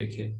देखिए,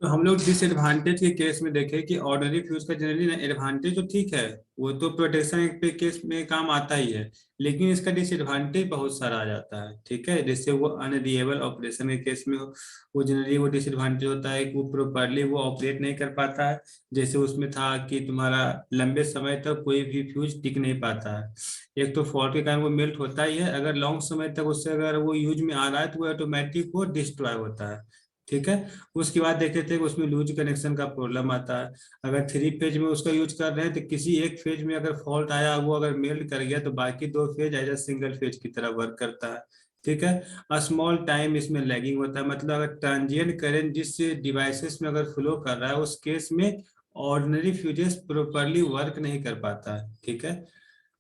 तो हम लोग डिसएडवांटेज के केस में देखें कि ऑर्डिनरी फ्यूज का जनरली ना एडवांटेज तो ठीक है, वो तो प्रोटेक्शन पे केस में काम आता ही है, लेकिन इसका डिसएडवांटेज बहुत सारा आ जाता है। ठीक है, जैसे वो अनरिलायबल ऑपरेशन के केस में वो जनरली वो डिसएडवांटेज होता है कि वो प्रॉपरली वो ऑपरेट नहीं कर पाता है। जैसे उसमें था कि तुम्हारा लंबे समय तक कोई भी फ्यूज टिक नहीं पाता है। एक तो फॉल्ट के कारण वो मेल्ट होता ही है, अगर लॉन्ग समय तक उससे अगर वो यूज में आ रहा है तो वो ऑटोमेटिक वो डिस्ट्रॉय होता है। ठीक है, उसके बाद देखते थे कि उसमें लूज कनेक्शन का प्रॉब्लम आता है। अगर थ्री फेज में उसका यूज कर रहे हैं तो किसी एक फेज में अगर फॉल्ट आया, वो अगर मेल्ट कर गया तो बाकी दो phase as a single phase की तरह वर्क करता है। ठीक है, स्मॉल टाइम इसमें लैगिंग होता है, मतलब अगर ट्रांजिएंट करंट जिस डिवाइसेस में अगर फ्लो कर रहा है उस केस में ऑर्डिनरी फ्यूजेस प्रॉपरली वर्क नहीं कर पाता है। ठीक है,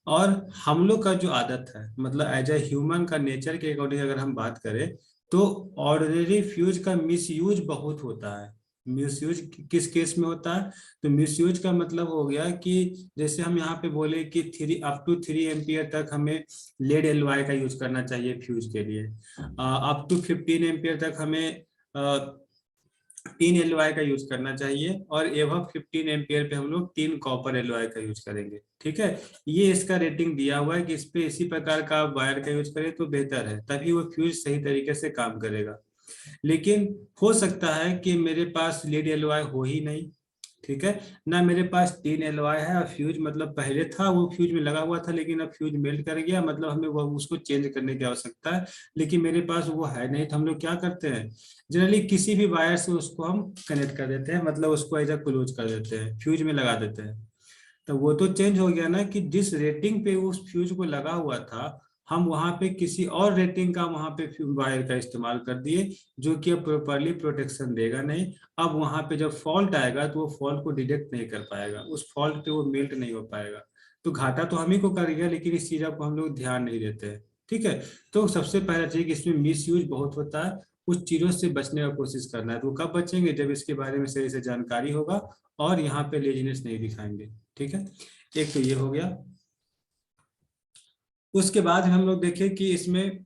और हम लोग का जो आदत है, मतलब एज ए ह्यूमन का नेचर के अकॉर्डिंग अगर हम बात करें तो ऑर्डिनरी फ्यूज का मिसयूज बहुत होता है। मिसयूज किस केस में होता है? तो मिसयूज का मतलब हो गया कि जैसे हम यहाँ पे बोले कि 3 अप टू 3 एम्पियर तक हमें लेड एलवाई का यूज करना चाहिए फ्यूज के लिए, अप टू 15 एम्पियर तक हमें 3 एलवाई का यूज करना चाहिए, और एवं 15 एम्पियर पे हम लोग 3 कॉपर एलवाई का यूज करेंगे। ठीक है, ये इसका रेटिंग दिया हुआ है कि इस पे इसी प्रकार का वायर का यूज करें तो बेहतर है, तभी वो फ्यूज सही तरीके से काम करेगा। लेकिन हो सकता है कि मेरे पास लीड एलवाई हो ही नहीं। ठीक है, ना मेरे पास 3 एलवाई है और फ्यूज मतलब पहले था वो फ्यूज में लगा हुआ था, लेकिन अब फ्यूज मेल्ट कर गया, मतलब हमें वो उसको चेंज करने की आवश्यकता है, लेकिन मेरे पास वो है नहीं। तो हम लोग क्या करते हैं, जनरली किसी भी वायर से उसको हम कनेक्ट कर देते हैं, मतलब उसको एज अ क्लोज कर देते हैं, फ्यूज में लगा देते हैं। तो वो तो चेंज हो गया ना कि जिस रेटिंग पे उस फ्यूज को लगा हुआ था, हम वहां पे किसी और रेटिंग का वहां पे वायर का इस्तेमाल कर दिए, जो कि अब प्रॉपरली प्रोटेक्शन देगा नहीं। अब वहां पे जब फॉल्ट आएगा तो वो फॉल्ट को डिटेक्ट नहीं कर पाएगा, उस फॉल्ट पे वो मेल्ट नहीं हो पाएगा। तो घाटा तो हम ही को कर गया, लेकिन इस चीज को हम लोग ध्यान नहीं देते हैं। ठीक है, तो सबसे पहला चीज इसमें मिस यूज बहुत होता है, उस चीजों से बचने का कोशिश करना है। तो कब बचेंगे? जब इसके बारे में सही से जानकारी होगा और यहाँ पे लेजीनेस नहीं दिखाएंगे। ठीक है, एक तो ये हो गया। उसके बाद हम लोग देखें कि इसमें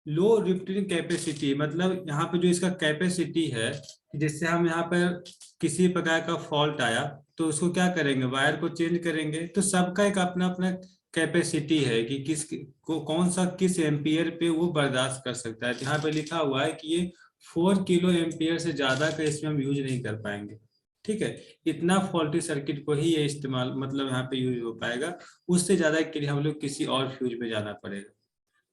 लो रिफ्टिंग कैपेसिटी, मतलब यहाँ पे जो इसका कैपेसिटी है, जिससे हम यहाँ पर किसी प्रकार का फॉल्ट आया तो उसको क्या करेंगे, वायर को चेंज करेंगे। तो सबका एक अपना अपना कैपेसिटी है कि कौन सा किस एम्पियर पे वो बर्दाश्त कर सकता है। तो यहाँ पे लिखा हुआ है कि ये 4 किलो एम्पियर से ज्यादा का इसमें हम यूज नहीं कर पाएंगे। ठीक है, इतना फॉल्टी सर्किट को ही ये इस्तेमाल मतलब यहाँ पे यूज हो पाएगा, उससे ज्यादा के लिए हम लोग किसी और फ्यूज में जाना पड़ेगा।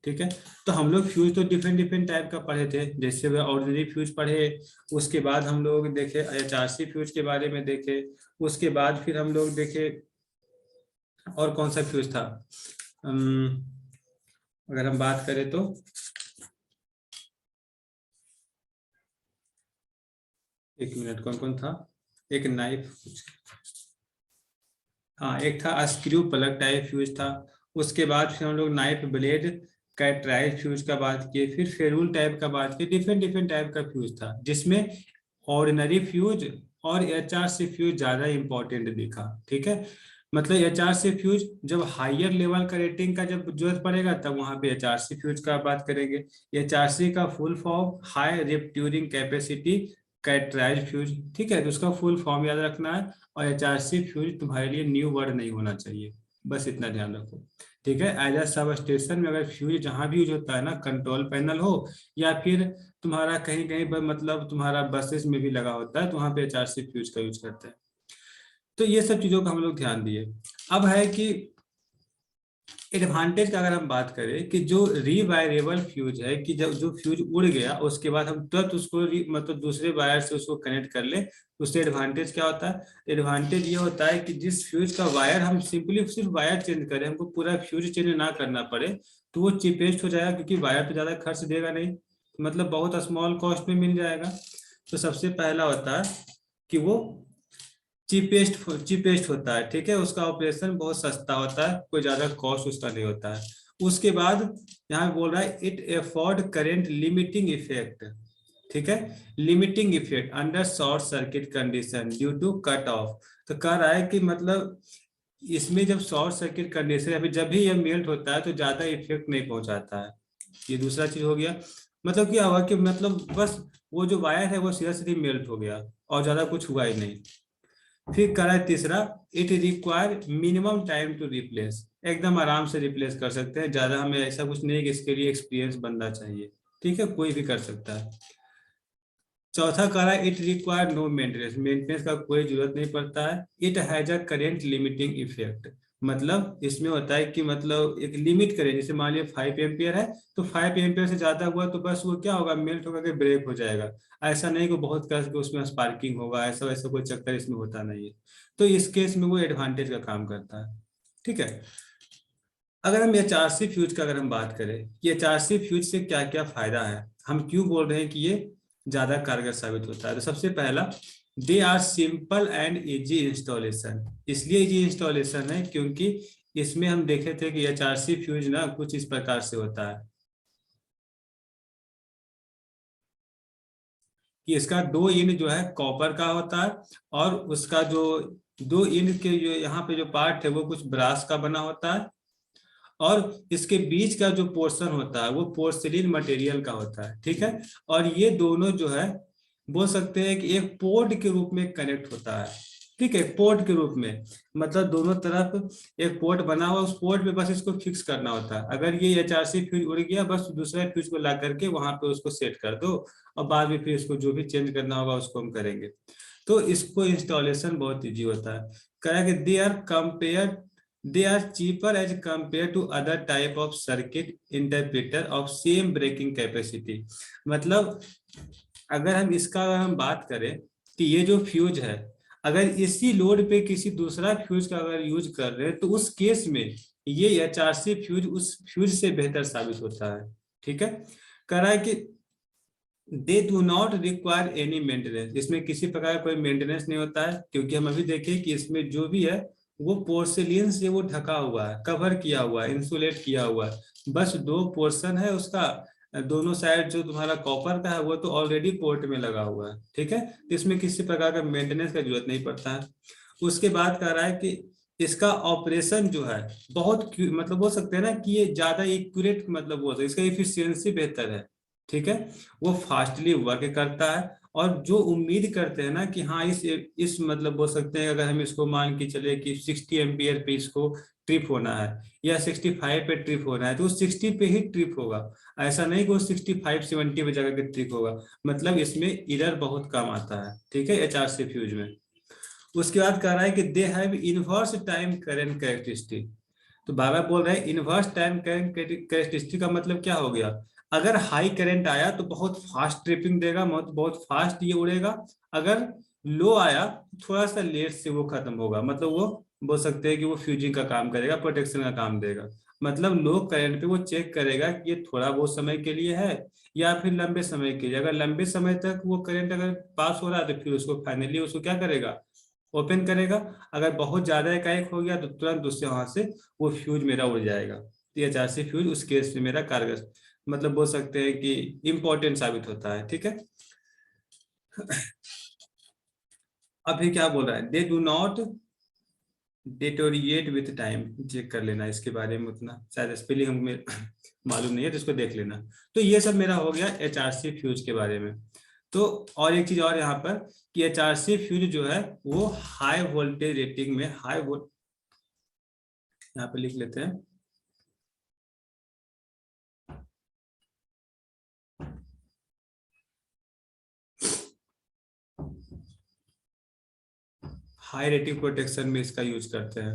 ठीक है, तो हम लोग फ्यूज तो डिफरेंट डिफरेंट टाइप का पढ़े थे, जैसे वे ऑर्डिनरी फ्यूज पढ़े, उसके बाद हम लोग देखे एचआरसी फ्यूज के बारे में देखे, उसके बाद फिर हम लोग देखे और कौन सा फ्यूज था। अम, अगर हम बात करें तो एक मिनट, कौन कौन था, एक नाइफ, हाँ एक था स्क्रू प्लग टाइप फ्यूज था। उसके बाद फिर हम लोग नाइफ ब्लेड कैटराइज फ्यूज का बात किए, फिर फेरुल टाइप का बात किए, डिफरेंट डिफरेंट टाइप का फ्यूज था, जिसमें ऑर्डिनरी फ्यूज और एचआर से फ्यूज ज्यादा इंपॉर्टेंट दिखा। ठीक है, मतलब एचआर से फ्यूज जब हायर लेवल का रेटिंग का जब जरूरत पड़ेगा तब वहां पे एचआर सी फ्यूज का बात करेंगे। एचआर सी का full form high rupturing capacity cartridge fuse. ठीक है, तो उसका फुल फॉर्म याद रखना है, और एचआरसी फ्यूज तुम्हारे लिए न्यू वर्ड नहीं होना चाहिए, बस इतना ध्यान रखो। ठीक है, एज अ सब स्टेशन में अगर फ्यूज जहां भी यूज होता है ना, कंट्रोल पैनल हो या फिर तुम्हारा कहीं कहीं पर मतलब तुम्हारा बसेस में भी लगा होता है, तो वहां पे एचआरसी फ्यूज का यूज करते हैं। तो ये सब चीजों का हम लोग ध्यान दिए। अब है कि एडवांटेज का अगर हम बात करें कि जो रीवायरेबल फ्यूज है, कि जब जो फ्यूज उड़ गया उसके बाद हम तुरंत उसको मतलब दूसरे वायर से उसको कनेक्ट कर ले, उससे एडवांटेज क्या होता है? एडवांटेज ये होता है कि जिस फ्यूज का वायर हम सिंपली सिर्फ वायर चेंज करें, हमको पूरा फ्यूज चेंज ना करना पड़े, तो वो चीपेस्ट हो जाएगा, क्योंकि वायर तो ज्यादा खर्च देगा नहीं, मतलब बहुत स्मॉल कॉस्ट में मिल जाएगा। तो सबसे पहला होता है कि वो चीपेस्ट होता है। ठीक है, उसका ऑपरेशन बहुत सस्ता होता है, कोई ज्यादा कॉस्ट उसका नहीं होता है। उसके बाद यहाँ बोल रहा है it afford current limiting effect. ठीक है, limiting effect under short circuit condition due to cut off. तो कह रहा है कि मतलब इसमें जब शॉर्ट सर्किट कंडीशन या फिर जब भी यह मेल्ट होता है तो ज्यादा इफेक्ट नहीं पहुंचाता है। ये दूसरा चीज हो गया। मतलब क्या हुआ कि मतलब बस वो जो वायर है वो सीधा सीधी मेल्ट हो गया और ज्यादा कुछ हुआ ही नहीं। फिर करा है तीसरा, it require minimum time to replace, एकदम आराम से रिप्लेस कर सकते हैं, ज्यादा हमें ऐसा कुछ नहीं कि इसके लिए एक्सपीरियंस बनना चाहिए। ठीक है, कोई भी कर सकता है। चौथा करा, it require no maintenance, maintenance का कोई जरूरत नहीं पड़ता है। It has a current limiting effect, मतलब इसमें होता है कि मतलब एक लिमिट करें, जैसे मान लिया 5 एम्पियर है तो 5 एम्पियर से ज्यादा हुआ तो बस वो क्या होगा, मेल्ट होकर के ब्रेक हो जाएगा। ऐसा नहीं कि बहुत करके उसमें स्पार्किंग होगा, ऐसा वैसा कोई चक्कर इसमें होता नहीं है। तो इस केस में वो एडवांटेज का काम करता है। ठीक है। अगर हम एचआरसी फ्यूज का अगर हम बात करें कि एचआरसी फ्यूज से क्या क्या फायदा है, हम क्यों बोल रहे हैं कि ये ज्यादा कारगर साबित होता है, तो सबसे पहला, they are simple and easy installation. इसलिए इजी इंस्टॉलेशन है क्योंकि इसमें हम देखे थे कि एचआरसी फ्यूज ना कुछ इस प्रकार से होता है कि इसका दो इंड जो है कॉपर का होता है, और उसका जो दो इंड के जो यहाँ पे जो पार्ट है वो कुछ ब्रास का बना होता है, और इसके बीच का जो पोर्शन होता है वो पोर्सिलिन मटेरियल का होता है। ठीक है। और ये दोनों जो है बोल सकते हैं कि एक पोर्ट के रूप में कनेक्ट होता है। ठीक है, पोर्ट के रूप में, मतलब दोनों तरफ एक पोर्ट बना हुआ, उस पोर्ट पे बस इसको फिक्स करना होता है। अगर ये एचआरसी फ्यूज उड़ गया, बस दूसरा फ्यूज को ला करके वहां पे उसको सेट कर दो, और बाद में फिर इसको जो भी चेंज करना होगा उसको हम करेंगे। तो इसको इंस्टॉलेशन बहुत इजी होता है। कहा कि they are cheaper as compare to other type of circuit interpreter of same breaking capacity. मतलब अगर हम इसका अगर हम बात करें कि ये जो फ्यूज है, अगर इसी लोड पे किसी दूसरा फ्यूज का अगर यूज कर रहे हैं तो उस केस में ये एचआरसी फ्यूज उस फ्यूज से बेहतर साबित होता है। ठीक है। कह रहा है कि दे do not require any maintenance, इसमें किसी प्रकार का कोई मेंटेनेंस नहीं होता है, क्योंकि हम अभी देखें कि इसमें जो भी है वो पोर्सिलिन से वो ढका हुआ है, कवर किया हुआ है, इंसुलेट किया हुआ है। बस दो पोर्शन है उसका, दोनों साइड जो तुम्हारा कॉपर का है वो तो ऑलरेडी पोर्ट में लगा हुआ है। ठीक है, तो इसमें किसी प्रकार का मेंटेनेंस का जरूरत नहीं पड़ता है। उसके बाद कह रहा है कि इसका ऑपरेशन जो है बहुत मतलब बोल सकते हैं ना कि ये ज्यादा एक्यूरेट, मतलब बोल सकते हैं इसका इफिशियंसी बेहतर है। ठीक है, वो फास्टली वर्क करता है। और जो उम्मीद करते हैं ना कि हाँ इस मतलब बोल सकते हैं, अगर हम इसको मान के चले कि 60 एम्पियर पे इसको ट्रिप होना है या 65 पे ट्रिप होना है, तो 60 पे ही ट्रिप होगा। ऐसा नहीं कि वो 65-70 पे जाकर के ट्रिप होगा। मतलब इसमें इरर बहुत कम आता है। ठीक है, एचआरसी फ्यूज में। उसके बाद कह रहा है कि they have inverse time current characteristic. तो बाबा बोल रहे हैं इनवर्स टाइम करंट कैरेक्टरिस्टिक का मतलब क्या हो गया, अगर हाई करंट आया तो बहुत फास्ट ट्रिपिंग देगा, बहुत बहुत फास्ट ये उड़ेगा। अगर लो आया तो थोड़ा सा लेट से वो खत्म होगा, मतलब वो बोल सकते हैं कि वो फ्यूजिंग का काम करेगा, प्रोटेक्शन का काम देगा। मतलब लो करंट पे वो चेक करेगा कि ये थोड़ा बहुत समय के लिए है या फिर लंबे समय के लिए। अगर लंबे समय तक वो करंट अगर पास हो रहा है तो फिर उसको फाइनली उसको क्या करेगा, ओपन करेगा। अगर बहुत ज्यादा एकाएक हो गया तो तुरंत उससे वहां से वो फ्यूज मेरा उड़ जाएगा। तो ये एचआरसी फ्यूज उस केस में मेरा कारगर, मतलब बोल सकते हैं कि इंपॉर्टेंट साबित होता है। ठीक है। अभी क्या बोल रहा है, they do not deteriorate with time, check कर लेना इसके बारे में, उतना शायद स्पेलिंग हमें मालूम नहीं है तो इसको देख लेना। तो ये सब मेरा हो गया एचआरसी फ्यूज के बारे में। तो और एक चीज और यहाँ पर कि एचआरसी फ्यूज जो है वो हाई वोल्टेज रेटिंग में हाई वोल्ट, यहाँ पे लिख लेते हैं, हाई रेटिंग प्रोटेक्शन में इसका यूज करते हैं।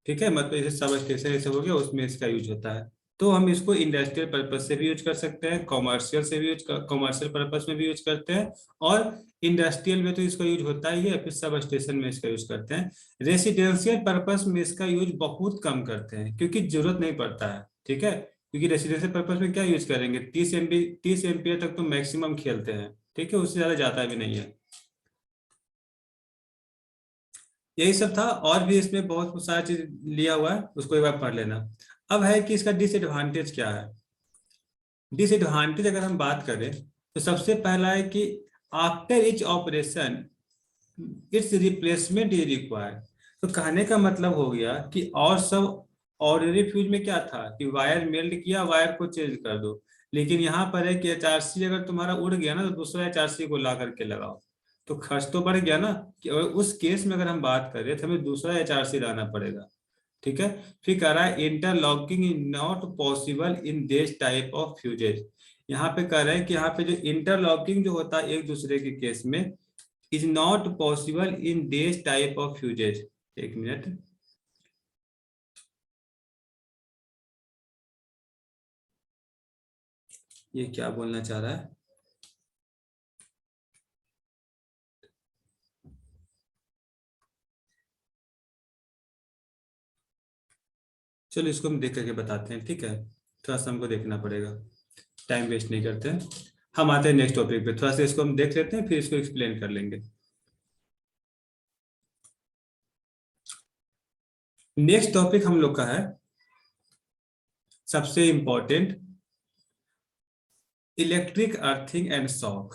ठीक है, मतलब जैसे सब स्टेशन ये सब हो गया उसमें इसका यूज होता है। तो हम इसको इंडस्ट्रियल पर्पज से भी यूज कर सकते हैं, कॉमर्शियल से भी यूज, कॉमर्शियल पर्पज में भी यूज करते हैं, और इंडस्ट्रियल में तो इसका यूज होता ही है, फिर सब स्टेशन में इसका यूज करते हैं। रेसिडेंशियल पर्पज में इसका यूज बहुत कम करते हैं क्योंकि जरूरत नहीं पड़ता है। ठीक है, क्योंकि रेसिडेंशियल पर्पज में क्या यूज करेंगे, 30 एम्पियर तक तो मैक्सिमम खेलते हैं। ठीक है, उससे ज्यादा जाता भी नहीं है। यही सब था, और भी इसमें बहुत कुछ सारा चीज लिया हुआ है, उसको एक बार पढ़ लेना। अब है कि इसका डिसएडवांटेज क्या है। डिसएडवांटेज अगर हम बात करें तो सबसे पहला है कि after etch operation it's replacement is required. तो कहने का मतलब हो गया कि और सब ऑर्डिनरी फ्यूज में क्या था कि वायर मेल्ट किया, वायर को चेंज कर दो। लेकिन यहाँ पर है कि एचआरसी अगर तुम्हारा उड़ गया ना तो दूसरा एचआरसी को ला करके लगाओ, तो खर्च तो बढ़ गया ना। कि अगर उस केस में अगर हम बात करें तो हमें दूसरा एचआरसी लाना पड़ेगा। ठीक है। फिर कह रहा है interlocking is not possible in this type of fuses. यहाँ पे कह रहे हैं कि यहाँ पे जो इंटरलॉकिंग जो होता है एक दूसरे के केस में, is not possible in this type of fuses. एक मिनट, ये क्या बोलना चाह रहा है? चलो इसको हम देख करके बताते हैं, ठीक है। थोड़ा सा हमको देखना पड़ेगा, टाइम वेस्ट नहीं करते हैं। हम आते हैं नेक्स्ट टॉपिक पे, थोड़ा सा इसको हम देख लेते हैं फिर इसको एक्सप्लेन कर लेंगे। नेक्स्ट टॉपिक हम लोग का है सबसे important, electric earthing and shock.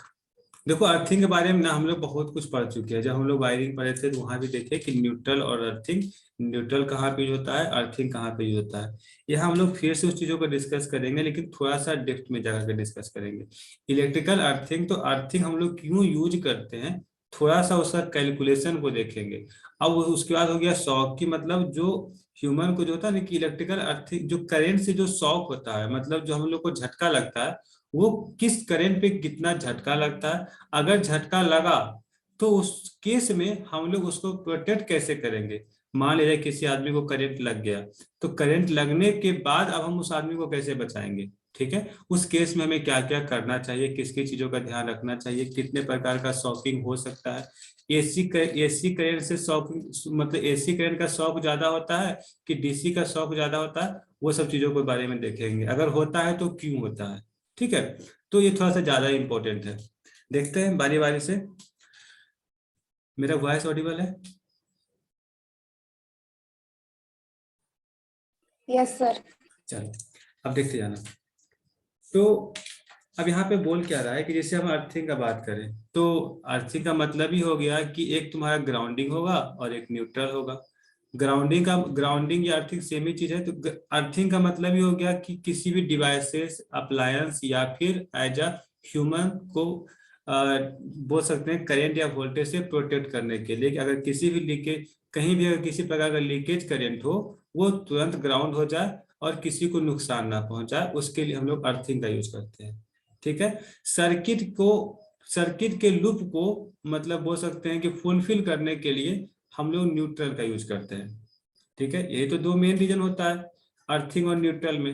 देखो अर्थिंग के बारे में ना हम लोग बहुत कुछ पढ़ चुके हैं। जब हम लोग वायरिंग पढ़े थे तो वहां भी देखे कि न्यूट्रल और अर्थिंग, न्यूट्रल कहाँ पे यूज होता है, अर्थिंग कहाँ पे यूज होता है। यहाँ हम लोग फिर से उस चीजों को डिस्कस करेंगे, लेकिन थोड़ा सा डेप्थ में जाकर के डिस्कस करेंगे। इलेक्ट्रिकल अर्थिंग, तो अर्थिंग हम लोग क्यों यूज करते हैं, थोड़ा सा उसका कैलकुलेशन को देखेंगे। अब उसके बाद हो गया शॉक की, मतलब जो ह्यूमन को जो होता है ना कि इलेक्ट्रिकल अर्थिंग, जो करंट से जो शॉक होता है, मतलब जो हम लोग को झटका लगता है, वो किस करंट पे कितना झटका लगता है। अगर झटका लगा तो उस केस में हम लोग उसको प्रोटेक्ट कैसे करेंगे। मान लीजिए किसी आदमी को करंट लग गया, तो करंट लगने के बाद अब हम उस आदमी को कैसे बचाएंगे। ठीक है, उस केस में हमें क्या क्या करना चाहिए, किस किस चीजों का ध्यान रखना चाहिए, कितने प्रकार का शॉकिंग हो सकता है। एसी करंट से शॉकिंग, मतलब एसी करंट का शॉक ज्यादा होता है कि डीसी का शॉक ज्यादा होता है, वो सब चीजों के बारे में देखेंगे। अगर होता है तो क्यों होता है। ठीक है, तो ये थोड़ा सा ज्यादा इंपॉर्टेंट है। देखते हैं बारी बारी से। मेरा वॉइस ऑडिबल है? Yes sir. चलो अब देखते जाना। तो अब यहाँ पे बोल क्या रहा है कि जैसे हम अर्थिंग का बात करें, तो अर्थिंग का मतलब ही हो गया कि एक तुम्हारा ग्राउंडिंग होगा और एक न्यूट्रल होगा। ग्राउंडिंग या अर्थिंग सेम ही चीज है। तो अर्थिंग का मतलब ही हो गया कि किसी भी डिवाइसेस, अप्लायंस या फिर एज अ ह्यूमन को बोल सकते हैं करंट या वोल्टेज से प्रोटेक्ट करने के लिए, कि अगर किसी भी लीकेज, कहीं भी अगर किसी प्रकार का लीकेज करंट हो, वो तुरंत ग्राउंड हो जाए और किसी को नुकसान ना पहुंचाए, उसके लिए हम लोग अर्थिंग का यूज करते हैं। ठीक है। सर्किट को, सर्किट के लूप को मतलब बोल सकते हैं कि फुलफिल करने के लिए हम लोग न्यूट्रल का यूज करते हैं। ठीक है, यही तो दो मेन रीजन होता है अर्थिंग और न्यूट्रल में।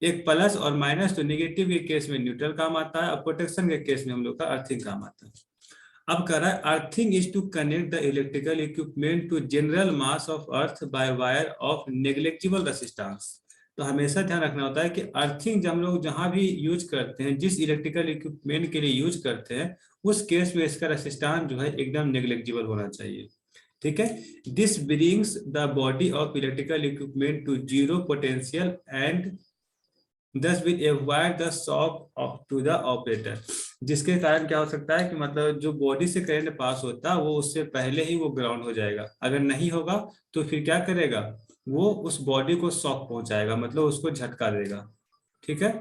एक प्लस और माइनस, तो नेगेटिव के केस में न्यूट्रल काम आता है और प्रोटेक्शन के केस में हम लोग का अर्थिंग काम आता है। अब कह रहा है earthing is to connect the electrical equipment to general mass of earth by wire of negligible resistance. तो हमेशा ध्यान रखना होता है कि अर्थिंग जब हम लोग जहां भी यूज करते हैं, जिस इलेक्ट्रिकल इक्विपमेंट के लिए यूज करते हैं, उस केस में इसका रेसिस्टेंस जो है एकदम नेग्लेक्टिबल होना चाहिए। ठीक है, this brings the body of electrical equipment to zero potential and this will avoid the shock to the operator. जिसके कारण क्या हो सकता है कि मतलब जो बॉडी से करंट पास होता है वो उससे पहले ही वो ग्राउंड हो जाएगा। अगर नहीं होगा तो फिर क्या करेगा, वो उस बॉडी को शॉक पहुंचाएगा, मतलब उसको झटका देगा। ठीक है,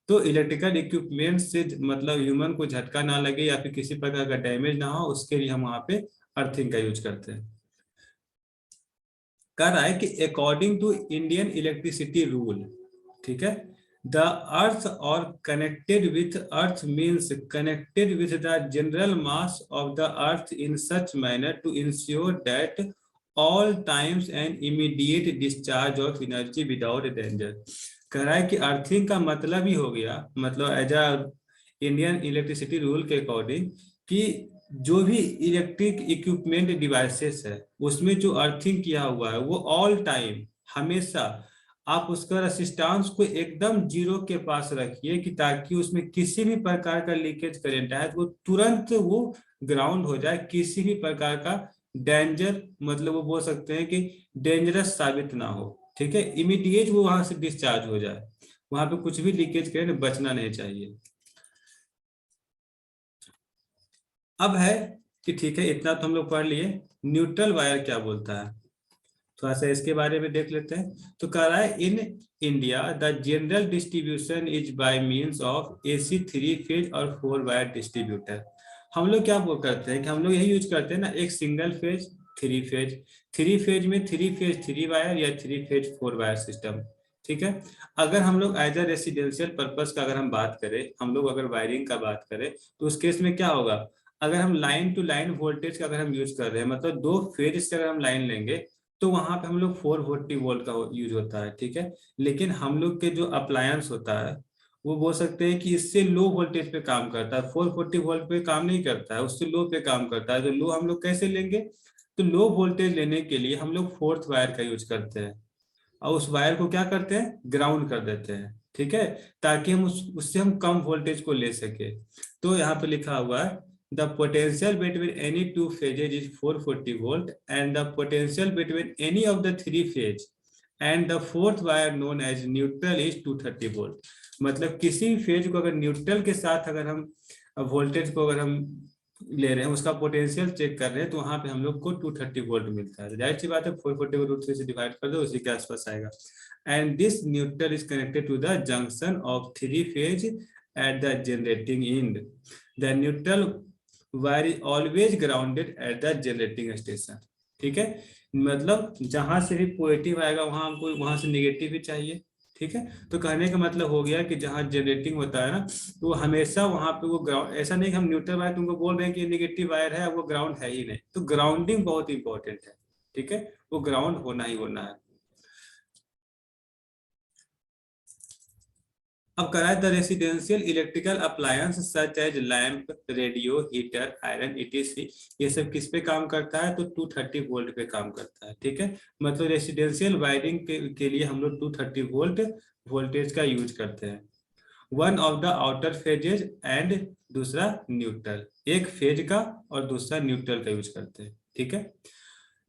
तो इलेक्ट्रिकल इक्विपमेंट से मतलब ह्यूमन को झटका ना लगे या फिर किसी प्रकार का डैमेज ना हो, उसके लिए हम वहां पे अर्थिंग का यूज करते हैं। कह रहा है कि according to Indian electricity rule, ठीक है, the earth or connected with earth means connected with the general mass of the earth in such manner to ensure that all times and immediate discharge of energy without danger. कह रहा है कि earthing का मतलब ही हो गया, मतलब as a Indian electricity rule के अकॉर्डिंग, कि जो भी इलेक्ट्रिक इक्विपमेंट डिवाइसेस है उसमें जो अर्थिंग किया हुआ है वो ऑल टाइम, हमेशा आप उसका रेसिस्टेंस को एकदम जीरो के पास रखिए, कि ताकि उसमें किसी भी प्रकार का लीकेज करंट आए तो वो तुरंत वो ग्राउंड हो जाए, किसी भी प्रकार का डेंजर, मतलब वो बोल सकते हैं कि डेंजरस साबित ना हो। ठीक है, इमीडिएट वो वहां से डिस्चार्ज हो जाए, वहां पे कुछ भी लीकेज करंट बचना नहीं चाहिए। अब है कि ठीक है इतना तो हम लोग पढ़ लिए, न्यूट्रल वायर क्या बोलता है, थोड़ा सा इसके बारे में देख लेते हैं। तो कह रहा है in India the general distribution is by means of AC 3 phase और 4 वायर डिस्ट्रीब्यूटर। हम लोग क्या वो करते हैं कि हम लोग यही यूज करते हैं ना, एक सिंगल फेज 3 फेज, 3 फेज में 3 फेज 3 वायर या 3 फेज 4 वायर सिस्टम। ठीक है, अगर हम लोग एज अ रेसिडेंशियल पर्पस का अगर हम बात करें, हम लोग अगर वायरिंग का बात करें, तो उस केस में क्या होगा, अगर हम लाइन टू लाइन वोल्टेज का अगर हम यूज कर रहे हैं, मतलब 2 फेज से अगर हम लाइन लेंगे, तो वहां पे हम लोग 440 वोल्ट का यूज होता है। ठीक है, लेकिन हम लोग के जो अप्लायंस होता है वो बोल सकते हैं कि इससे लो वोल्टेज पे काम करता है, 440 वोल्ट पे काम नहीं करता है, उससे लो पे काम करता है। तो लो हम लोग कैसे लेंगे, तो लो वोल्टेज लेने के लिए हम लोग 4th वायर का यूज करते हैं, और उस वायर को क्या करते हैं, ग्राउंड कर देते हैं। ठीक है, ताकि हम उससे हम कम वोल्टेज को ले सके। तो यहाँ पे लिखा हुआ है the potential between any two phases is 440 volt and the potential between any of the 3 phase and the 4th wire known as neutral is 230 volt. मतलब किसी फेज को अगर न्यूट्रल के साथ अगर हम वोल्टेज को अगर हम ले रहे हैं, उसका पोटेंशियल चेक कर रहे हैं, तो वहां पे हम लोग को 230 वोल्ट मिलता है। तो जाहिर सी बात है 440 को √3 से डिवाइड कर दो, उसी के आसपास आएगा। And this neutral is connected to the junction of 3 phase at the generating end. The neutral wire is always grounded at the generating station. ठीक है, मतलब जहां से भी पॉजिटिव आएगा वहां हमको वहां से निगेटिव भी चाहिए। ठीक है, तो कहने का मतलब हो गया कि जहां जनरेटिंग होता है ना, तो हमेशा वहां पे वो ग्राउंड, ऐसा नहीं कि हम न्यूट्रल वायर तुमको बोल रहे हैं कि नेगेटिव वायर है, वो ग्राउंड है ही नहीं, तो ग्राउंडिंग बहुत इंपॉर्टेंट है। ठीक है, वो ग्राउंड होना ही होना है। अब करा the residential electrical appliance such as lamp, radio, heater, iron, ETC, ये सब किस पे काम करता है, तो 230 वोल्ट पे काम करता है। ठीक है, मतलब रेसिडेंशियल वायरिंग के लिए हम लोग 230 वोल्ट वोल्टेज का यूज करते हैं। One of the outer phases and दूसरा न्यूट्रल, एक फेज का और दूसरा न्यूट्रल का यूज करते हैं। ठीक है,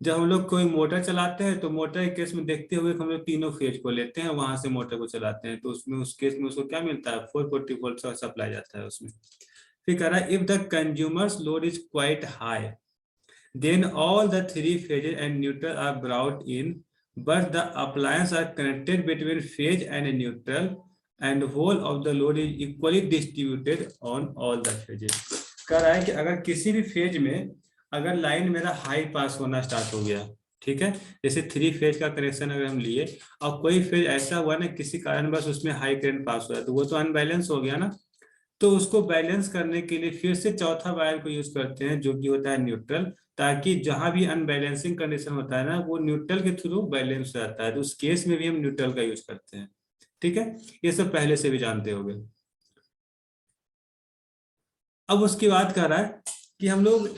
जब हम लोग कोई मोटर चलाते हैं, तो मोटर के केस में देखते हुए हम लोग तीनों फेज को लेते हैं, वहां से मोटर को चलाते हैं, तो उसमें उस केस में उसको क्या मिलता है, 440 वोल्ट का सप्लाई जाता है उसमें। फिर कह रहा है if the consumers load is quite high then all the 3 phases and neutral are brought in, but the appliances are connected between phase and neutral and whole of the load is equally distributed on all the phases। कह रहा है कि अगर किसी भी phase में अगर line मेरा हाई पास होना स्टार्ट हो गया, ठीक है, जैसे 3 फेज का कनेक्शन अगर हम लिए और कोई फेज ऐसा हुआ ना किसी कारण बस उसमें हाई करंट पास हुआ, तो वो तो अनबैलेंस हो गया ना, तो उसको बैलेंस करने के लिए फिर से चौथा वायर को यूज करते हैं जो कि होता है न्यूट्रल, ताकि जहां भी अनबैलेंसिंग कंडीशन होता है ना वो न्यूट्रल के थ्रू बैलेंस हो जाता है, तो उस केस में भी हम न्यूट्रल का यूज करते हैं। ठीक है, ये सब पहले से भी जानते होंगे। अब उसकी बात कर रहा है कि हम लोग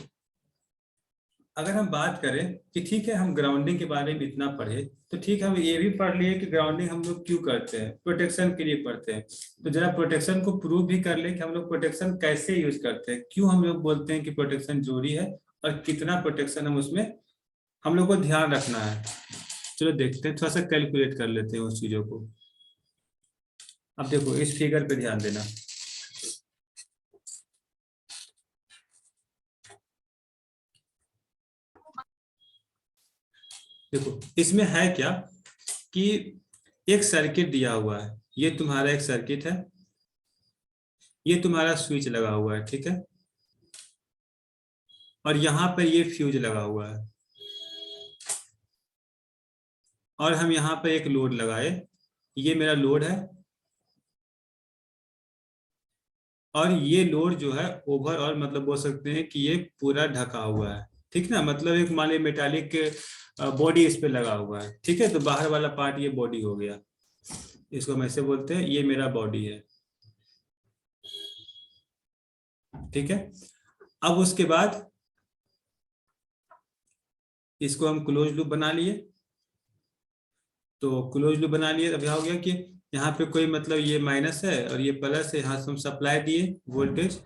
अगर हम बात करें कि ठीक है हम ग्राउंडिंग के बारे में इतना पढ़े, तो ठीक है हम ये भी पढ़ लिए कि ग्राउंडिंग हम लोग क्यों करते हैं, प्रोटेक्शन के लिए पढ़ते हैं। तो जरा प्रोटेक्शन को प्रूव भी कर ले कि हम लोग प्रोटेक्शन कैसे यूज करते हैं, क्यों हम लोग बोलते हैं कि प्रोटेक्शन जरूरी है, और कितना प्रोटेक्शन हम उसमें हम लोग को ध्यान रखना है। चलो देखते हैं, थोड़ा सा कैलकुलेट कर लेते हैं उस चीजों को। अब देखो इस फिगर पे ध्यान देना। देखो इसमें है क्या कि एक सर्किट दिया हुआ है, ये तुम्हारा एक सर्किट है, ये तुम्हारा स्विच लगा हुआ है। ठीक है, और यहाँ पर ये फ्यूज लगा हुआ है, और हम यहाँ पर एक लोड लगाए, ये मेरा लोड है, और ये लोड जो है ओवर और मतलब बोल सकते हैं कि ये पूरा ढका हुआ है। ठीक ना, मतलब एक मान लीजिए मेटालिक बॉडी इस पे लगा हुआ है। ठीक है, तो बाहर वाला पार्ट ये बॉडी हो गया, इसको हम ऐसे बोलते हैं ये मेरा बॉडी है। ठीक है, अब उसके बाद इसको हम क्लोज लूप बना लिए, तो क्लोज लूप बना लिए, अभी हो गया कि यहाँ पे कोई मतलब ये माइनस है और ये प्लस है, यहाँ से हम सप्लाई दिए वोल्टेज।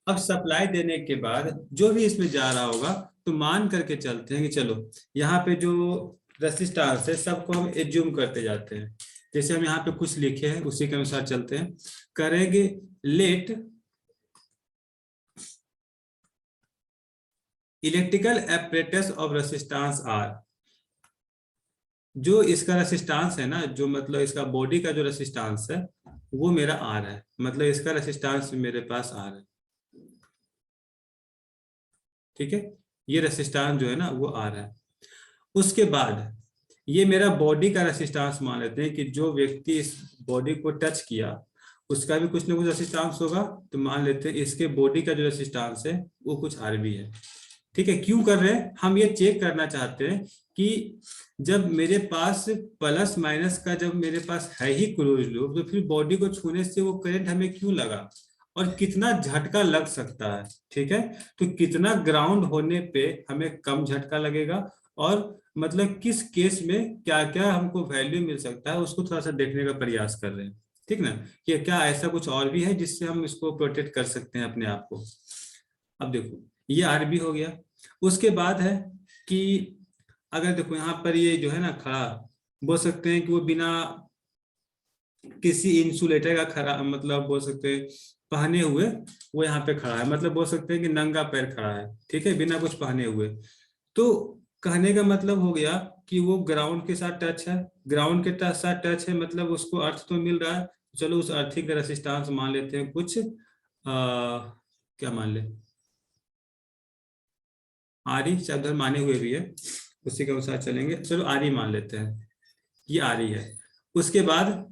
अब सप्लाई देने के बाद जो भी इसमें जा रहा होगा, तो मान करके चलते हैं कि चलो यहाँ पे जो रेसिस्टेंस है सबको हम एज्यूम करते जाते हैं, जैसे हम यहाँ पे कुछ लिखे हैं उसी के अनुसार चलते हैं, करेंगे let electrical apparatus of resistance R, जो इसका रेसिस्टेंस है ना, जो मतलब इसका बॉडी का जो रेसिस्टेंस है वो मेरा आर है, मतलब इसका रेसिस्टेंस मेरे पास आर है। ठीक है, ये रेसिस्टेंस जो है ना वो आर है। उसके बाद ये मेरा बॉडी का रेसिस्टेंस मान लेते हैं कि जो व्यक्ति इस बॉडी को टच किया उसका भी कुछ ना कुछ रेसिस्टेंस होगा, तो मान लेते हैं इसके बॉडी का जो रेसिस्टेंस है वो कुछ आर भी है। ठीक है, क्यों कर रहे हैं हम ये चेक करना चाहते हैं कि जब मेरे पास प्लस माइनस का जब मेरे पास है ही क्लोज लूप, तो फिर बॉडी को छूने से वो करंट हमें क्यों लगा और कितना झटका लग सकता है। ठीक है, तो कितना ग्राउंड होने पे हमें कम झटका लगेगा और मतलब किस केस में क्या क्या हमको वैल्यू मिल सकता है उसको थोड़ा सा देखने का प्रयास कर रहे हैं। ठीक ना, कि क्या ऐसा कुछ और भी है जिससे हम इसको प्रोटेक्ट कर सकते हैं अपने आप को। अब देखो ये आरबी हो गया। उसके बाद है कि अगर देखो यहाँ पर ये जो है ना खड़ा, बोल सकते हैं कि वो बिना किसी इंसुलेटर का खड़ा, मतलब बोल सकते हैं पहने हुए वो यहाँ पे खड़ा है, मतलब बोल सकते हैं कि नंगा पैर खड़ा है। ठीक है, बिना कुछ पहने हुए। तो कहने का मतलब हो गया कि वो ग्राउंड के साथ टच है, ग्राउंड के साथ टच है, मतलब उसको अर्थ तो मिल रहा है। चलो उस अर्थिंग का रेसिस्टेंस मान लेते हैं कुछ क्या मान ले, आरी शब्द माने हुए भी है, उसी के अनुसार चलेंगे। चलो आरी मान लेते हैं, ये आरी है। उसके बाद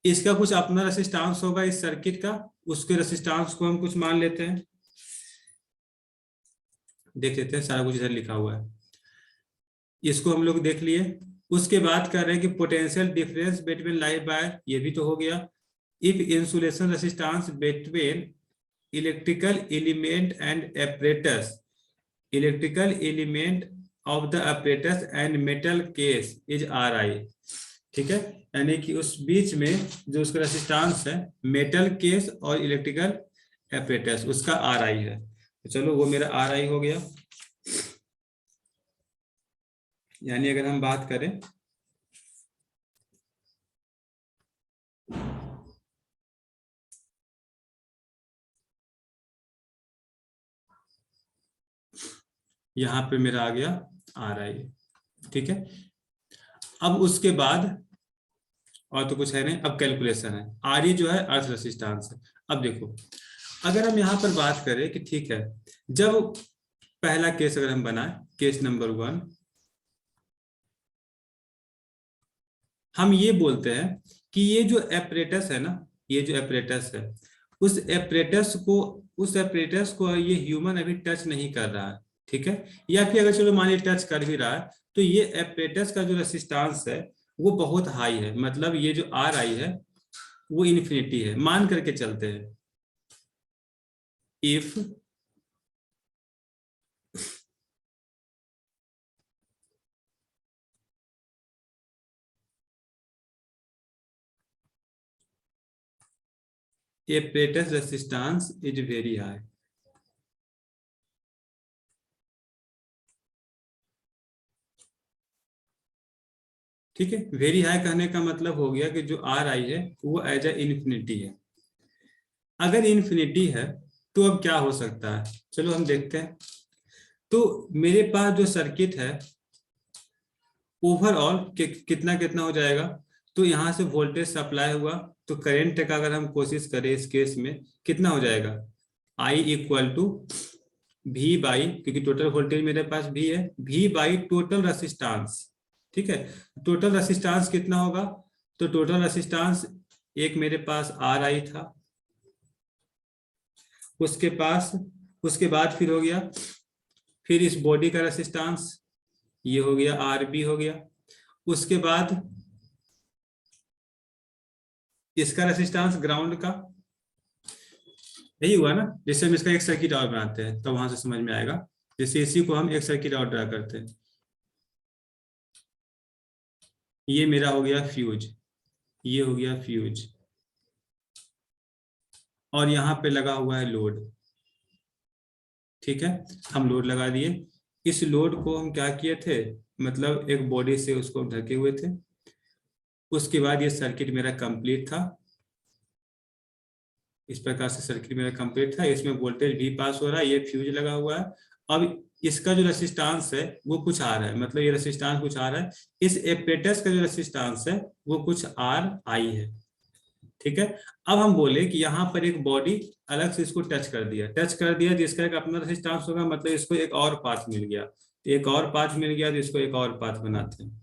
इसका कुछ अपना रेसिस्टेंस होगा इस सर्किट का, उसके रेसिस्टेंस को हम कुछ मान लेते हैं। देख लेते हैं, सारा कुछ इधर लिखा हुआ है, इसको हम लोग देख लिए। उसके बाद कह रहे हैं कि potential difference between live wire, ये भी तो हो गया। If insulation resistance between electrical element and apparatus, electrical element of the apparatus and metal case is R I. ठीक है, यानी कि उस बीच में जो उसका रेसिस्टेंस है मेटल केस और इलेक्ट्रिकल apparatus उसका आर आई है। तो चलो वो मेरा आर आई हो गया। यानी अगर हम बात करें यहाँ पे मेरा आ गया आर आई। ठीक है, अब उसके बाद और तो कुछ है नहीं, अब कैलकुलेशन है। आर ई जो है अर्थ रेसिस्टेंस है। अब देखो अगर हम यहाँ पर बात करें कि ठीक है, जब पहला केस अगर हम बनाए, केस नंबर 1, हम ये बोलते हैं कि ये जो एपरेटस है ना, ये जो एपरेटस है उस एपरेटस को ये ह्यूमन अभी टच नहीं कर रहा है। ठीक है, या फिर अगर चलो मान लीजिए टच कर भी रहा है, तो ये एपरेटस का जो रेसिस्टेंस है वो बहुत हाई है, मतलब ये जो आर आई है वो इन्फिनिटी है। मान करके चलते हैं, if apparatus resistance is very high। ठीक है, वेरी हाई कहने का मतलब हो गया कि जो आर आई है वो एज ए इन्फिनिटी है। अगर इन्फिनिटी है तो अब क्या हो सकता है, चलो हम देखते हैं। तो मेरे पास जो सर्किट है ओवरऑल कितना कितना हो जाएगा, तो यहाँ से वोल्टेज सप्लाई हुआ, तो करंट का अगर हम कोशिश करें इस केस में कितना हो जाएगा, I equal to V by, क्योंकि टोटल वोल्टेज मेरे पास V है, V बाई टोटल रेसिस्टेंस। ठीक है, टोटल रेसिस्टेंस कितना होगा, तो टोटल रेसिस्टेंस एक मेरे पास आर आई था, उसके बाद फिर हो गया फिर इस बॉडी का रेसिस्टेंस, ये हो गया आर बी हो गया। उसके बाद इसका रेसिस्टेंस ग्राउंड का, यही हुआ ना। जैसे हम इसका एक सर्किट और बनाते हैं तो वहां से समझ में आएगा। जैसे इसी को हम एक सर्किट और ड्रा करते हैं, ये मेरा हो गया फ्यूज, ये हो गया फ्यूज, और यहाँ पे लगा हुआ है लोड। ठीक है, हम लोड लगा दिए। इस लोड को हम क्या किए थे, मतलब एक बॉडी से उसको ढके हुए थे। उसके बाद ये सर्किट मेरा कंप्लीट था, इस प्रकार से सर्किट मेरा कंप्लीट था। इसमें वोल्टेज भी पास हो रहा है, ये फ्यूज लगा हुआ है, अब इसका जो रेसिस्टेंस है वो कुछ आर है, मतलब ये रेसिस्टेंस कुछ आर है, इस एपेटस का जो रेसिस्टेंस है वो कुछ आर आई है। ठीक है, अब हम बोले कि यहाँ पर एक बॉडी अलग से इसको टच कर दिया तो इसका एक अपना रेसिस्टेंस होगा, मतलब इसको एक और पाथ मिल गया, तो एक और पाथ मिल गया तो इसको एक और पाथ बनाते हैं।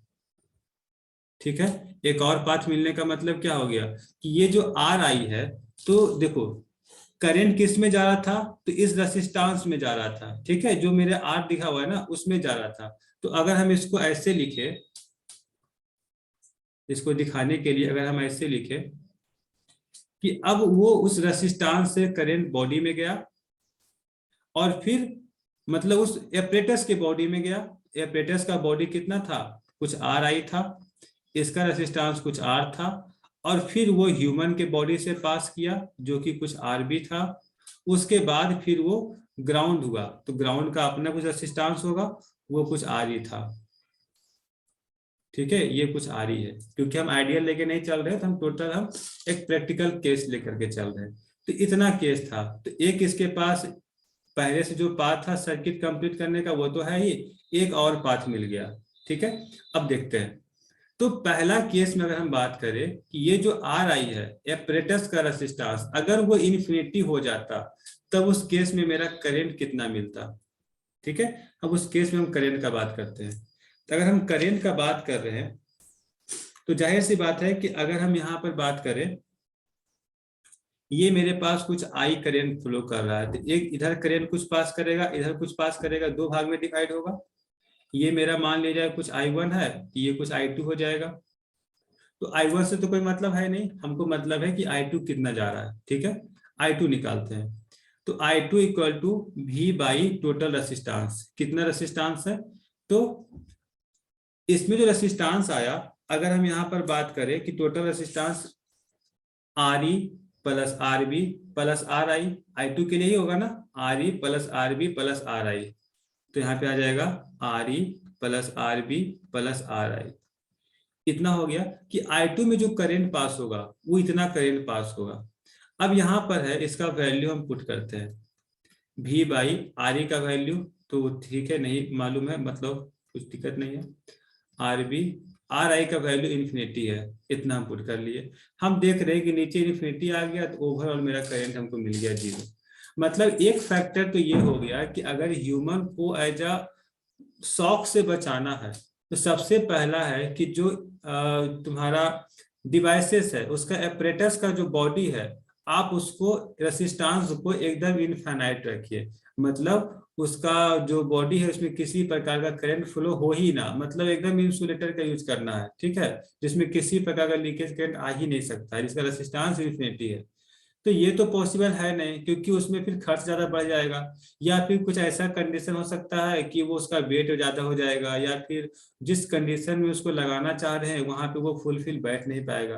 ठीक है, एक और पाथ मिलने का मतलब क्या हो गया कि ये जो आर आई है, तो देखो करंट किस में जा रहा था, तो इस रेसिस्टेंस में जा रहा था। ठीक है, जो मेरे आर दिखा हुआ है ना उसमें जा रहा था। तो अगर हम इसको ऐसे लिखे, इसको दिखाने के लिए अगर हम ऐसे लिखे कि अब वो उस रेसिस्टेंस से करंट बॉडी में गया और फिर मतलब उस एपरेटस के बॉडी में गया। एपरेटस का बॉडी कितना था, कुछ आर आई था, इसका रेसिस्टेंस कुछ आर था, और फिर वो ह्यूमन के बॉडी से पास किया जो कि कुछ आर भी था। उसके बाद फिर वो ग्राउंड हुआ, तो ग्राउंड का अपना कुछ रेसिस्टेंस होगा, वो कुछ आर ही था। ठीक है, ये कुछ आ रही है, क्योंकि हम आइडियल लेके नहीं चल रहे, तो हम एक प्रैक्टिकल केस लेकर के चल रहे हैं। तो इतना केस था, तो एक इसके पास पहले से जो पाथ था सर्किट कंप्लीट करने का वो तो है ही, एक और पाथ मिल गया। ठीक है, अब देखते हैं। तो पहला केस में अगर हम बात करें कि ये जो आर आई है एपरेटस का रेसिस्टेंस अगर वो इन्फिनिटी हो जाता, तब उस केस में मेरा करंट कितना मिलता। ठीक है, अब उस केस में हम करंट का बात करते हैं। तो अगर हम करंट का बात कर रहे हैं तो जाहिर सी बात है कि अगर हम यहाँ पर बात करें, ये मेरे पास कुछ आई करंट फ्लो कर रहा है, तो एक इधर करंट कुछ पास करेगा, इधर कुछ पास करेगा, दो भाग में डिवाइड होगा। ये मेरा मान लिया जाए कुछ आई वन है, तो ये कुछ आई टू हो जाएगा। तो आई वन से तो कोई मतलब है नहीं, हमको मतलब है कि आई टू कितना जा रहा है। ठीक है, आई टू निकालते हैं। तो I two equal to V by total resistance, कितना रेसिस्टेंस है, तो इसमें जो रेसिस्टेंस आया, अगर हम यहाँ पर बात करें कि total resistance R E plus R B plus R I, I two के लिए ही होगा ना, R E plus R B plus R I, तो यहाँ पे आ जाएगा R E plus R B plus R I. इतना हो गया कि आई टू में जो करंट पास होगा वो इतना करंट पास होगा। अब यहाँ पर है इसका वैल्यू हम पुट करते हैं, भी बाई आर ई का वैल्यू तो ठीक है नहीं मालूम है, मतलब कुछ दिक्कत नहीं है। आर बी आर आई का वैल्यू इन्फिनिटी है, इतना हम पुट कर लिए। हम देख रहे हैं कि नीचे इन्फिनिटी आ गया, तो ओवरऑल मेरा करंट हमको मिल गया 0। मतलब एक फैक्टर तो ये हो गया कि अगर ह्यूमन को एज अ शॉक से बचाना है, तो सबसे पहला है कि जो तुम्हारा डिवाइसेस है उसका एपरेटस का जो बॉडी है, आप उसको रेसिस्टेंस को एकदम इनफाइनाइट रखिए, मतलब उसका जो बॉडी है उसमें किसी प्रकार का करंट फ्लो हो ही ना, मतलब एकदम इंसुलेटर का यूज करना है। ठीक है, जिसमें किसी प्रकार का लीकेज करंट आ ही नहीं सकता है, जिसका रेसिस्टेंस इन्फिनिटी है। तो ये तो पॉसिबल है नहीं, क्योंकि उसमें फिर खर्च ज्यादा बढ़ जाएगा, या फिर कुछ ऐसा कंडीशन हो सकता है कि वो उसका वेट ज्यादा हो जाएगा, या फिर जिस कंडीशन में उसको लगाना चाह रहे हैं वहां पे वो फुलफिल बैठ नहीं पाएगा।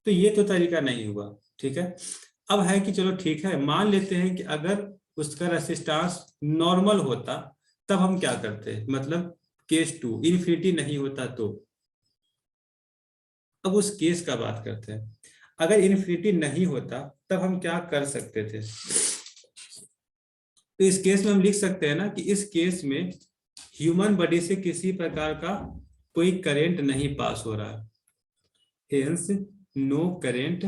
तो ये तो तरीका नहीं हुआ। ठीक है, अब है कि चलो ठीक है, मान लेते हैं कि अगर उसका रेसिस्टेंस नॉर्मल होता, तब हम क्या करते, मतलब केस टू इन्फिनिटी नहीं होता तो। अब उस केस का बात करते हैं, अगर इन्फिनिटी नहीं होता तब हम क्या कर सकते थे। तो इस केस में हम लिख सकते हैं ना कि इस केस में ह्यूमन बॉडी से किसी प्रकार का कोई करंट नहीं पास हो रहा है, hence no current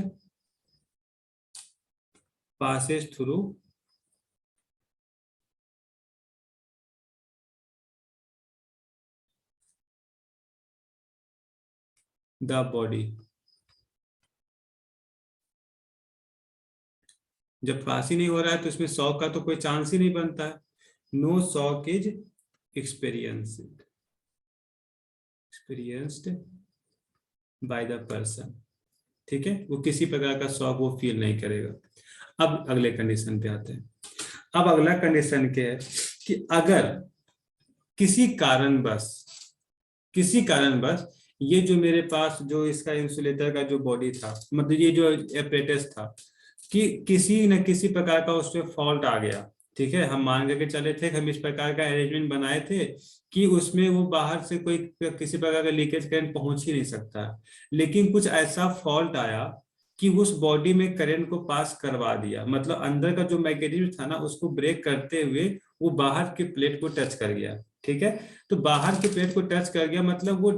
passes through the body. जब पास ही नहीं हो रहा है तो इसमें शॉक का तो कोई चांस ही नहीं बनता है। No shock is experienced by the person. ठीक है, वो किसी प्रकार का शॉक वो फील नहीं करेगा। अब अगले कंडीशन पे आते हैं। अब अगला कंडीशन क्या है कि अगर किसी कारणवश ये जो मेरे पास जो इसका इंसुलेटर का जो बॉडी था, मतलब ये जो एपरेटस था, कि किसी न किसी प्रकार का उसमें फॉल्ट आ गया। ठीक है, हम मान करके चले थे, हम इस प्रकार का अरेंजमेंट बनाए थे कि उसमें वो बाहर से कोई किसी प्रकार का लीकेज करंट पहुंच ही नहीं सकता, लेकिन कुछ ऐसा फॉल्ट आया कि उस बॉडी में करंट को पास करवा दिया, मतलब अंदर का जो मैकेनिज्म था ना उसको ब्रेक करते हुए वो बाहर के प्लेट को टच कर गया। ठीक है, तो बाहर के प्लेट को टच कर गया मतलब वो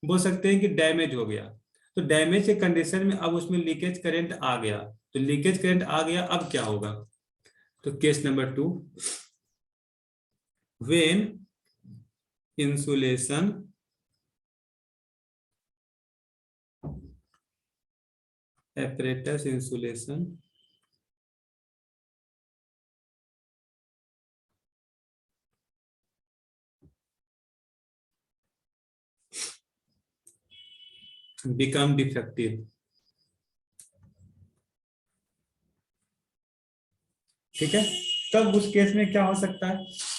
बोल सकते हैं कि डैमेज हो गया। तो डैमेज के कंडीशन में अब उसमें लीकेज करंट आ गया, तो लीकेज करंट आ गया, अब क्या होगा? तो case number 2, when insulation apparatus insulation become defective। ठीक है, तब उस केस में क्या हो सकता है?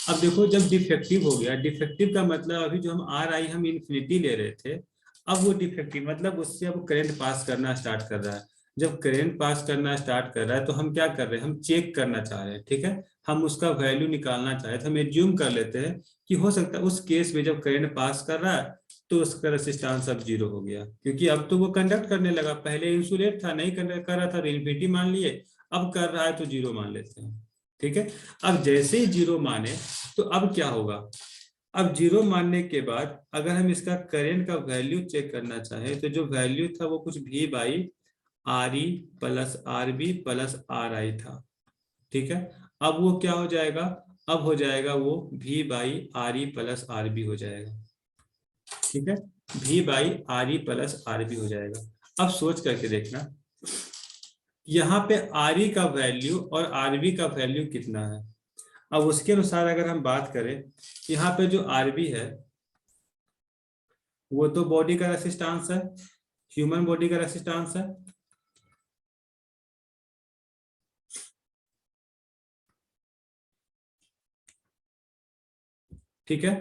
अब देखो, जब डिफेक्टिव हो गया, डिफेक्टिव का मतलब अभी जो हम आर आई हम इन्फिनिटी ले रहे थे, अब वो डिफेक्टिव मतलब उससे अब करंट पास करना स्टार्ट कर रहा है। जब करंट पास करना स्टार्ट कर रहा है तो हम क्या कर रहे हैं, हम चेक करना चाह रहे हैं। ठीक है, हम उसका वैल्यू निकालना चाह रहे हैं, तो हम एज्यूम कर लेते हैं कि हो सकता है उस केस में जब करंट पास कर रहा है तो उसका रेसिस्टेंस अब जीरो हो गया, क्योंकि अब तो वो कंडक्ट करने लगा। पहले इंसुलेट था, नहीं कंडक्ट कर रहा था, इन्फिनिटी मान लिए, अब कर रहा है तो जीरो मान लेते हैं। ठीक है, अब जैसे ही जीरो माने तो अब क्या होगा? अब जीरो मानने के बाद अगर हम इसका करंट का वैल्यू चेक करना चाहें तो जो वैल्यू था वो कुछ भी by R E plus R B plus R I था। ठीक है, अब वो क्या हो जाएगा? अब हो जाएगा वो भी by R E plus R B हो जाएगा। ठीक है, भी by R E plus R B हो जाएगा। अब सोच करके देखना, यहाँ पे आर ई का वैल्यू और आर बी का वैल्यू कितना है। अब उसके अनुसार अगर हम बात करें, यहाँ पे जो आरबी है वो तो बॉडी का रेसिस्टेंस है, ह्यूमन बॉडी का रेसिस्टेंस है। ठीक है,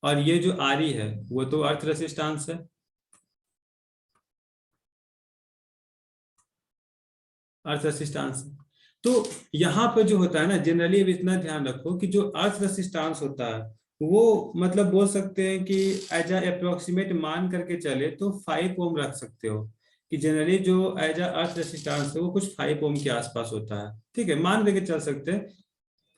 और ये जो आर ई है वो तो अर्थ रेसिस्टेंस है, अर्थ रेसिस्टेंस। तो यहाँ पे जो होता है ना, जनरली अब इतना ध्यान रखो कि जो अर्थ रेसिस्टेंस होता है वो मतलब बोल सकते हैं कि एज अप्रोक्सीमेट मान करके चले तो 5 ओम रख सकते हो, कि जनरली जो एज अर्थ रेसिस्टेंस है वो कुछ 5 ओम के आसपास होता है। ठीक है, मान करके चल सकते हैं,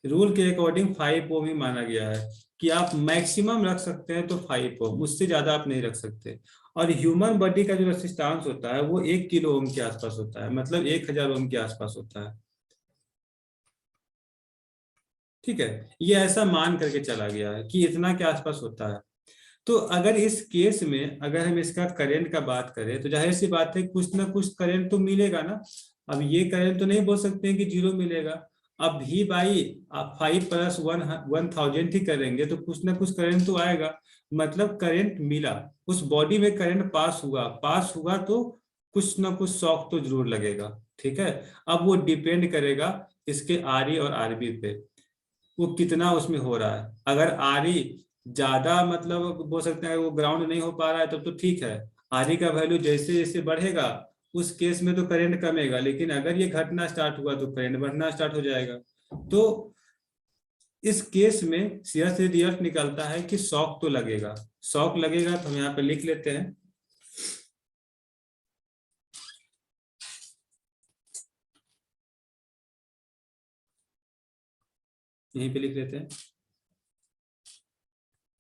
रूल के अकॉर्डिंग 5 ओम ही माना गया है कि आप मैक्सिमम रख सकते हैं तो 5 ओम, उससे ज्यादा आप नहीं रख सकते। और ह्यूमन बॉडी का जो रेसिस्टेंस होता है वो 1 किलो ओम के आसपास होता है, मतलब 1000 ओम के आसपास होता है। ठीक है, ये ऐसा मान करके चला गया है कि इतना के आसपास होता है। तो अगर इस केस में अगर हम इसका करंट का बात करें तो जाहिर सी बात है कुछ ना कुछ करंट तो मिलेगा ना। अब ये करंट तो नहीं बोल सकते हैं कि जीरो मिलेगा। अब भी भाई आप 5 प्लस 1000 ही करेंगे तो कुछ ना कुछ करंट तो आएगा, मतलब करंट मिला, उस बॉडी में करंट पास हुआ तो कुछ ना कुछ शॉक तो जरूर लगेगा। ठीक है, अब वो डिपेंड करेगा इसके आर ई और आरबी पे, वो कितना उसमें हो रहा है। अगर आर ई ज्यादा मतलब बोल सकते हैं वो ग्राउंड नहीं हो पा रहा है तब तो ठीक है, आर ई का वैल्यू जैसे जैसे बढ़ेगा उस केस में तो करंट कमेगा, लेकिन अगर ये घटना स्टार्ट हुआ तो करंट बढ़ना स्टार्ट हो जाएगा। तो इस केस में सीधा से रिजल्ट निकलता है कि शॉक तो लगेगा। शॉक लगेगा तो हम यहाँ पे लिख लेते हैं, यहीं पे लिख लेते हैं,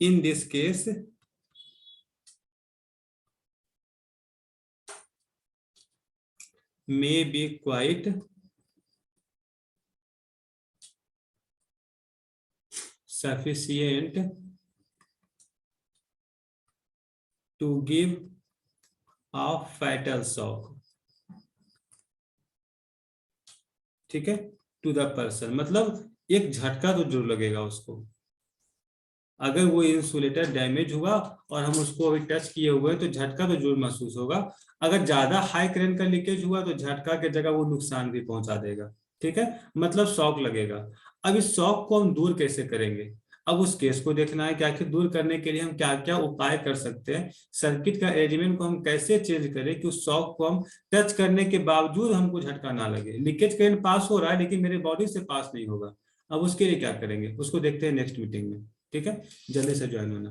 in this case may be quite sufficient to give a fatal shock। ठीक है, टू द पर्सन मतलब एक झटका तो जरूर लगेगा उसको। अगर वो इंसुलेटर डैमेज हुआ और हम उसको अभी टच किए हुए हैं तो झटका तो जरूर महसूस होगा। अगर ज्यादा हाई करंट का लीकेज हुआ तो झटका की जगह वो नुकसान भी पहुंचा देगा। ठीक है, मतलब शॉक लगेगा। अब इस शॉक को हम दूर कैसे करेंगे? अब उस केस को देखना है कि आखिर दूर करने के लिए हम क्या क्या उपाय कर सकते हैं, सर्किट का अरेंजमेंट को हम कैसे चेंज करें कि उस शॉक को हम टच करने के बावजूद हमको झटका ना लगे। लीकेज करंट पास हो रहा है लेकिन मेरे बॉडी से पास नहीं होगा, अब उसके लिए क्या करेंगे उसको देखते हैं नेक्स्ट मीटिंग में। ठीक है, जल्दी से ज्वाइन होना।